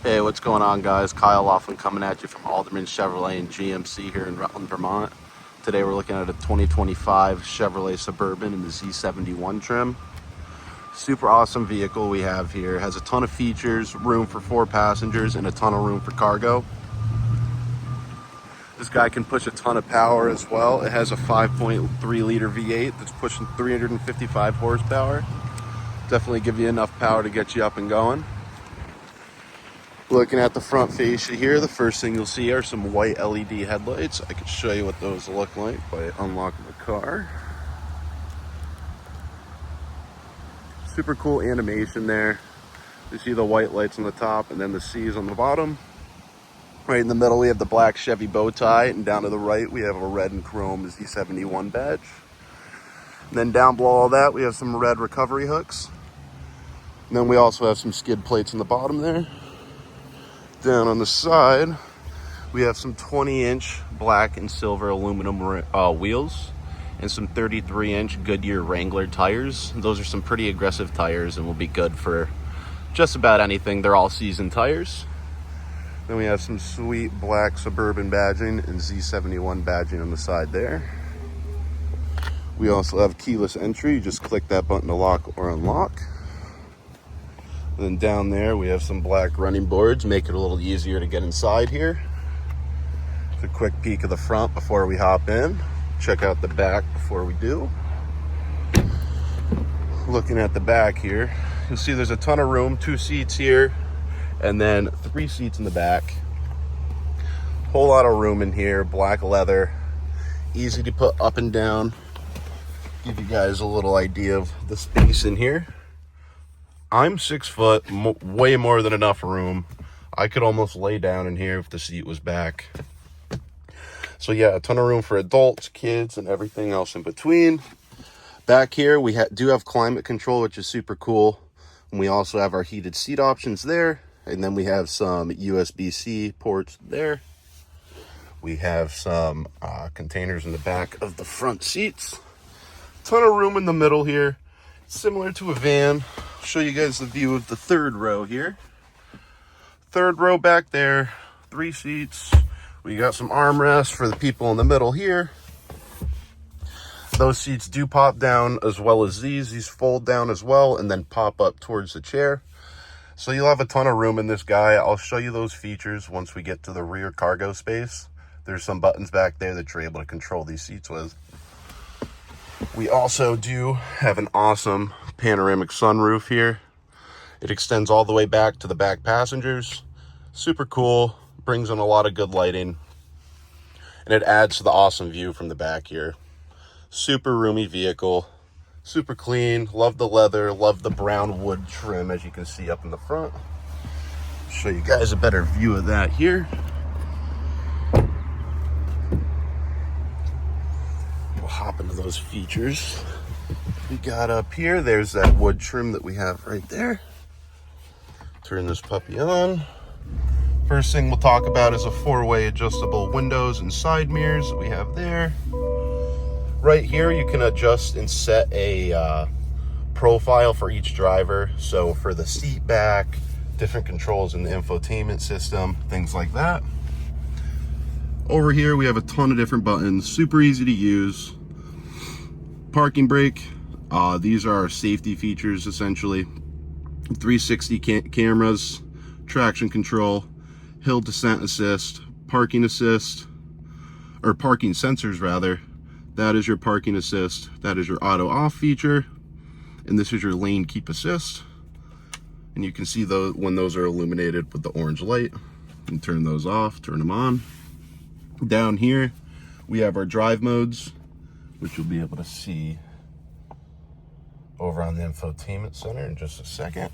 Hey, what's going on, guys? Kyle Laughlin coming at you from Alderman Chevrolet and GMC here in Rutland, Vermont. Today we're looking at a 2025 Chevrolet Suburban in the Z71 trim. Super awesome vehicle we have here. It has a ton of features, room for 4 passengers, and a ton of room for cargo. This guy can push a ton of power as well. It has a 5.3 liter V8 that's pushing 355 horsepower. Definitely give you enough power to get you up and going. Looking at the front fascia here, the first thing you'll see are some white LED headlights. I can show you what those look like by unlocking the car. Super cool animation there. You see the white lights on the top and then the C's on the bottom. Right in the middle we have the black Chevy bow tie, and down to the right we have a red and chrome Z71 badge. And then down below all that we have some red recovery hooks. And then we also have some skid plates in the bottom there. Down on the side, we have some 20-inch black and silver aluminum wheels and some 33-inch Goodyear Wrangler tires. Those are some pretty aggressive tires and will be good for just about anything. They're all season tires. Then we have some sweet black Suburban badging and Z71 badging on the side there. We also have keyless entry. You just click that button to lock or unlock. Then down there we have some black running boards, make it a little easier to get inside here. It's a quick peek of the front before we hop in. Check out the back before we do. Looking at the back here, you'll see there's a ton of room, 2 seats here, and then 3 seats in the back. Whole lot of room in here, black leather, easy to put up and down. Give you guys a little idea of the space in here. I'm 6 foot, way more than enough room. I could almost lay down in here if the seat was back. So yeah, a ton of room for adults, kids, and everything else in between. Back here, we do have climate control, which is super cool. And we also have our heated seat options there. And then we have some USB-C ports there. We have some containers in the back of the front seats. Ton of room in the middle here. Similar to a van. Show you guys the view of the third row here. Third row back there, 3 seats. We got some armrests for the people in the middle here. Those seats do pop down as well as these. These fold down as well and then pop up towards the chair. So you'll have a ton of room in this guy. I'll show you those features once we get to the rear cargo space. There's some buttons back there that you're able to control these seats with. We also do have an awesome panoramic sunroof here. It extends all the way back to the back passengers. Super cool, brings in a lot of good lighting, and it adds to the awesome view from the back here. Super roomy vehicle, super clean. Love the leather, love the brown wood trim as you can see up in the front. Show you guys a better view of that here. We'll hop into those features we got up here. There's that wood trim that we have right there. Turn this puppy on. First thing we'll talk about is a 4-way adjustable windows and side mirrors that we have there. Right here you can adjust and set a profile for each driver. So for the seat back, different controls in the infotainment system, things like that. Over here we have a ton of different buttons, super easy to use. Parking brake, these are our safety features essentially. 360 cameras, traction control, hill descent assist, parking assist, or parking sensors rather. That is your parking assist, that is your auto off feature, and this is your lane keep assist. And you can see those when those are illuminated with the orange light. You can turn those off, turn them on. Down here we have our drive modes, which you'll be able to see over on the infotainment center in just a second.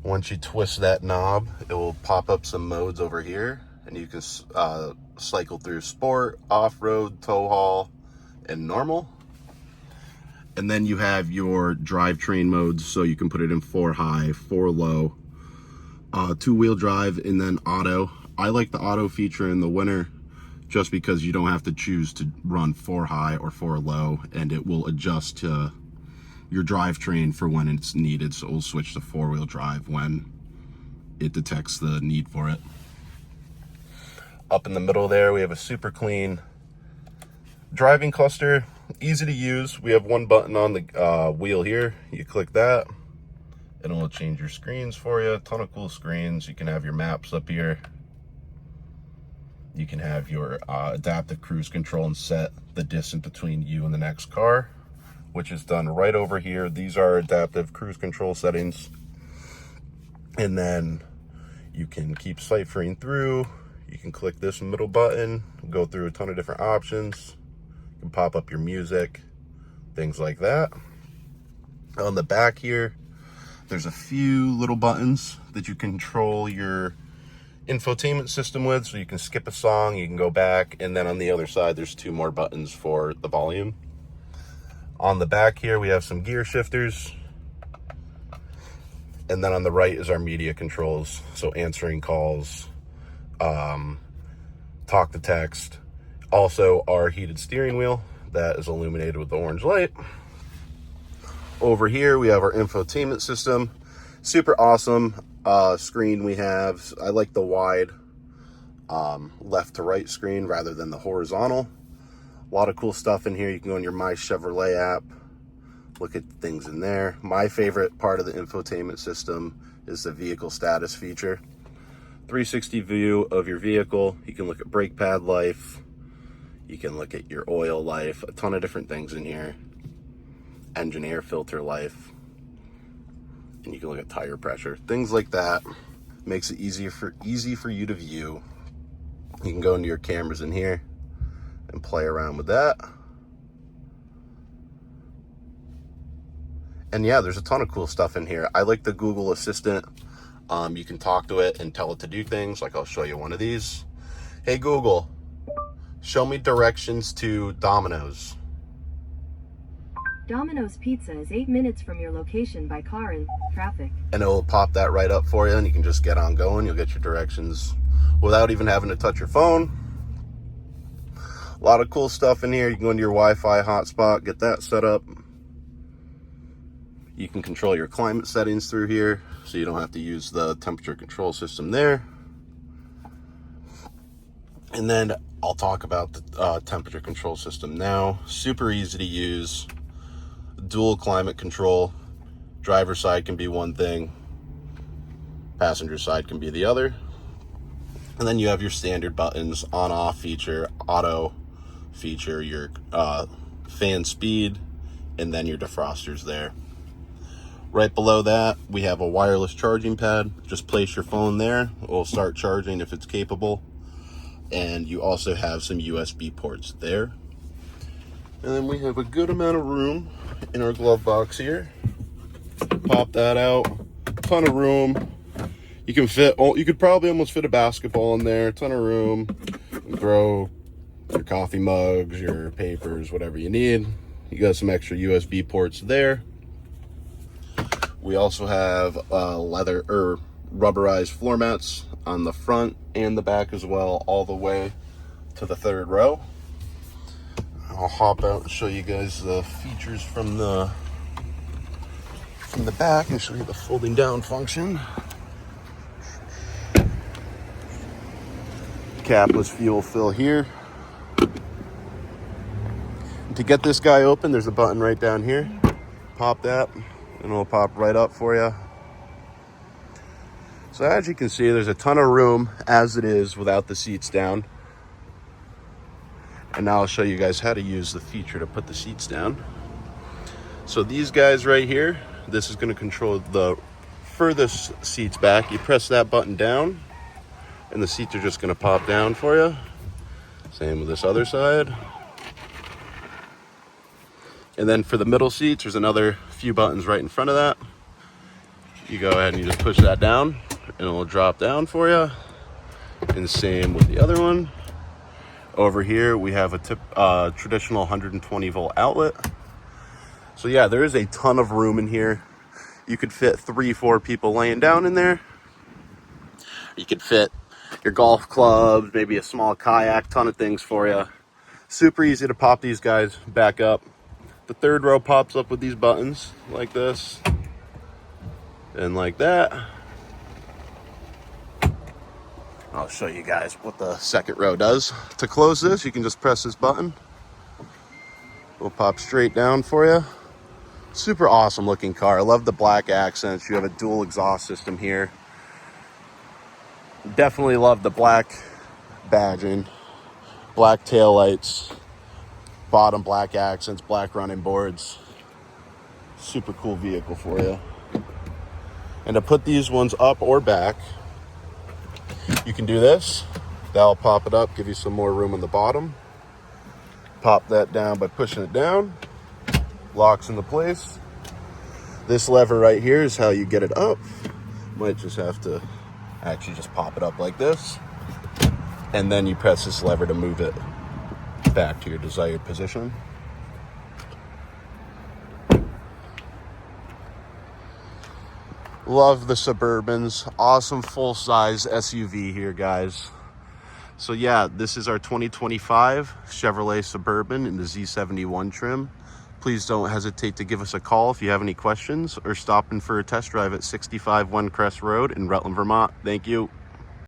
Once you twist that knob, it will pop up some modes over here, and you can cycle through sport, off-road, tow haul, and normal. And then you have your drivetrain modes, so you can put it in 4 high, 4 low, 2-wheel drive, and then auto. I like the auto feature in the winter just because you don't have to choose to run 4 high or 4 low, and it will adjust to your drivetrain for when it's needed. So we'll switch to 4-wheel drive when it detects the need for it. Up in the middle there, we have a super clean driving cluster, easy to use. We have one button on the wheel here. You click that, and it'll change your screens for you. A ton of cool screens. You can have your maps up here. You can have your adaptive cruise control and set the distance between you and the next car, which is done right over here. These are adaptive cruise control settings. And then you can keep ciphering through. You can click this middle button, go through a ton of different options. You can pop up your music, things like that. On the back here, there's a few little buttons that you control your infotainment system with. So you can skip a song, you can go back, and then on the other side, there's 2 more buttons for the volume. On the back here, we have some gear shifters. And then on the right is our media controls. So answering calls, talk to text. Also our heated steering wheel that is illuminated with the orange light. Over here we have our infotainment system. Super awesome screen we have. I like the wide left to right screen rather than the horizontal. A lot of cool stuff in here. You can go in your My Chevrolet app, look at things in there. My favorite part of the infotainment system is the vehicle status feature. 360 view of your vehicle. You can look at brake pad life. You can look at your oil life. A ton of different things in here. Engine air filter life. And you can look at tire pressure. Things like that. Makes it easy for you to view. You can go into your cameras in here and play around with that. And yeah, there's a ton of cool stuff in here. I like the Google Assistant. You can talk to it and tell it to do things. Like I'll show you one of these. Hey Google, show me directions to Domino's. Domino's Pizza is 8 minutes from your location by car and traffic. And it will pop that right up for you, and you can just get on going. You'll get your directions without even having to touch your phone. A lot of cool stuff in here. You can go into your Wi-Fi hotspot, get that set up. You can control your climate settings through here, so you don't have to use the temperature control system there. And then I'll talk about the temperature control system now. Super easy to use. Dual climate control. Driver side can be one thing. Passenger side can be the other. And then you have your standard buttons, on off feature, auto feature, your fan speed, and then your defrosters there. Right below that, we have a wireless charging pad. Just place your phone there. It will start charging if it's capable. And you also have some USB ports there. And then we have a good amount of room in our glove box here. Pop that out. Ton of room. You could probably almost fit a basketball in there. Ton of room. Throw your coffee mugs, your papers, whatever you need. You got some extra USB ports there. We also have leather or rubberized floor mats on the front and the back as well, all the way to the third row. I'll hop out and show you guys the features from the back and show you the folding down function. Capless fuel fill here. To get this guy open, there's a button right down here. Pop that and it'll pop right up for you. So as you can see, there's a ton of room as it is without the seats down. And now I'll show you guys how to use the feature to put the seats down. So these guys right here, this is going to control the furthest seats back. You press that button down and the seats are just going to pop down for you. Same with this other side. And then for the middle seats, there's another few buttons right in front of that. You go ahead and you just push that down and it will drop down for you. And same with the other one. Over here, we have a traditional 120 volt outlet. So yeah, there is a ton of room in here. You could fit 3-4 people laying down in there. You could fit your golf clubs, maybe a small kayak, ton of things for you. Super easy to pop these guys back up. The third row pops up with these buttons like this and like that. I'll show you guys what the second row does. To close this, you can just press this button. It'll pop straight down for you. Super awesome looking car. I love the black accents. You have a dual exhaust system here. Definitely love the black badging, black taillights, bottom black accents, black running boards. Super cool vehicle for you. And to put these ones up or back, you can do this. That'll pop it up, give you some more room on the bottom. Pop that down by pushing it down. Locks into place. This lever right here is how you get it up. Might just have to actually just pop it up like this. And then you press this lever to move it back to your desired position. Love the Suburbans. Awesome full-size SUV here, guys. So yeah, this is our 2025 Chevrolet Suburban in the Z71 trim. Please don't hesitate to give us a call if you have any questions, or stop in for a test drive at 65 One Crest Road in Rutland, Vermont. Thank you.